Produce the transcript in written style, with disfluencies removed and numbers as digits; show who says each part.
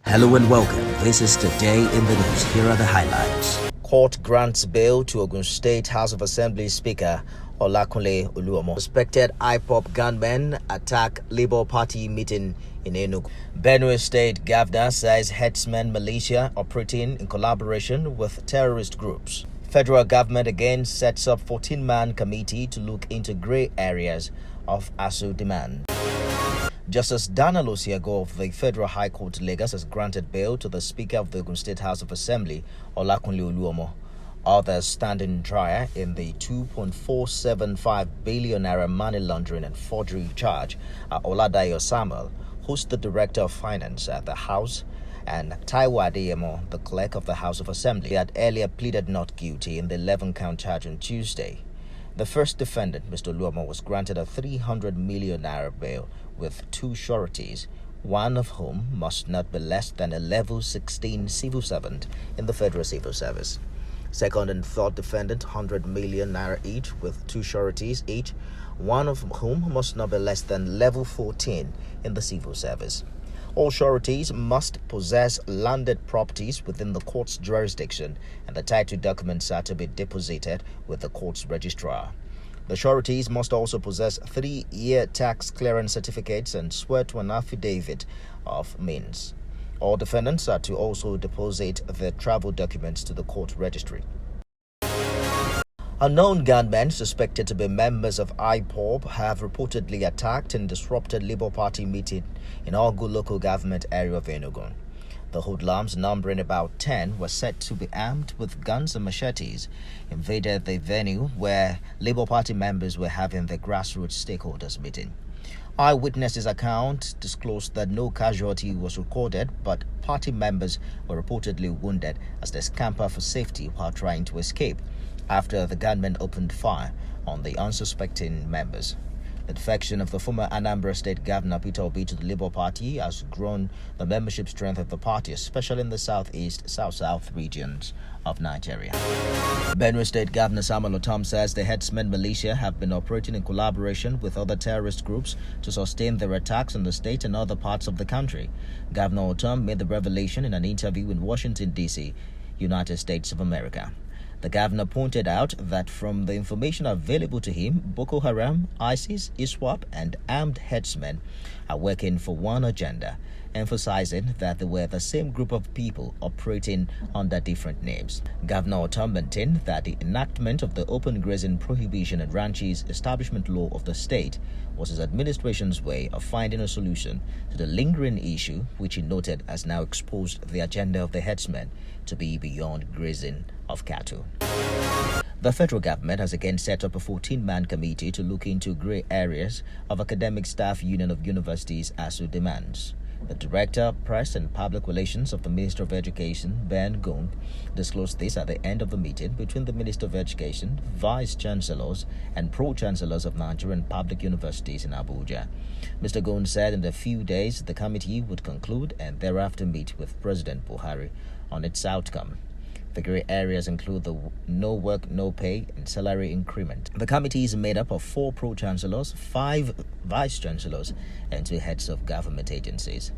Speaker 1: Hello and welcome. This is Today in the News. Here are the highlights. Court grants bail to Ogun State House of Assembly Speaker Olakunle Oluomo. Suspected IPOB gunmen attack Labour Party meeting in Enugu. Benue State Governor says herdsmen militia operating in collaboration with terrorist groups. Federal government again sets up 14-man committee to look into grey areas of ASU demand. Justice osiagor of the Federal High Court Lagos has granted bail to the Speaker of the Ogun State House of Assembly, Olakunle Oluomo. Others standing trial in the 2.475 billion naira money laundering and forgery charge are oladayo, who's the Director of Finance at the House, and taiwo Adeyemo, the clerk of the House of Assembly. They had earlier pleaded not guilty in the 11-count charge on Tuesday. The first defendant, Mr. Oluomo, was granted a 300 million naira bail with two sureties, one of whom must not be less than a level 16 civil servant in the Federal Civil Service. Second and third defendant, 100 million naira each with two sureties each, one of whom must not be less than level 14 in the Civil Service. All sureties must possess landed properties within the court's jurisdiction, and the title documents are to be deposited with the court's registrar. The sureties must also possess 3-year tax clearance certificates and swear to an affidavit of means. All defendants are to also deposit their travel documents to the court registry. Unknown gunmen suspected to be members of IPOB have reportedly attacked and disrupted Labour Party meeting in Ogun local government area of Ogun. The hoodlums, numbering about 10, were said to be armed with guns and machetes, invaded the venue where Labour Party members were having their grassroots stakeholders meeting. Eyewitnesses' account disclosed that no casualty was recorded, but party members were reportedly wounded as they scampered for safety while trying to escape after the gunmen opened fire on the unsuspecting members. The defection of the former Anambra State Governor Peter Obi to the Labour Party has grown the membership strength of the party, especially in the southeast, south-south regions of Nigeria. Benue State Governor Samuel Otom says the herdsmen militia have been operating in collaboration with other terrorist groups to sustain their attacks on the state and other parts of the country. Governor Otom made the revelation in an interview in Washington, D.C., United States of America. The governor pointed out that from the information available to him, Boko Haram, ISIS, ISWAP, and armed herdsmen are working for one agenda, emphasizing that they were the same group of people operating under different names. Governor Otom maintained that the enactment of the open grazing prohibition and ranches establishment law of the state was his administration's way of finding a solution to the lingering issue, which he noted has now exposed the agenda of the herdsmen to be beyond grazing of cattle. The federal government has again set up a 14-man committee to look into grey areas of Academic Staff Union of Universities ASU demands. The Director, Press and Public Relations of the Minister of Education, Ben Gung, disclosed this at the end of the meeting between the Minister of Education, Vice-Chancellors and Pro-Chancellors of Nigerian public universities in Abuja. Mr. Gung said in a few days the committee would conclude and thereafter meet with President Buhari on its outcome. The grey areas include the no work, no pay and salary increment. The committee is made up of 4 pro-chancellors, 5 vice-chancellors, and 2 heads of government agencies.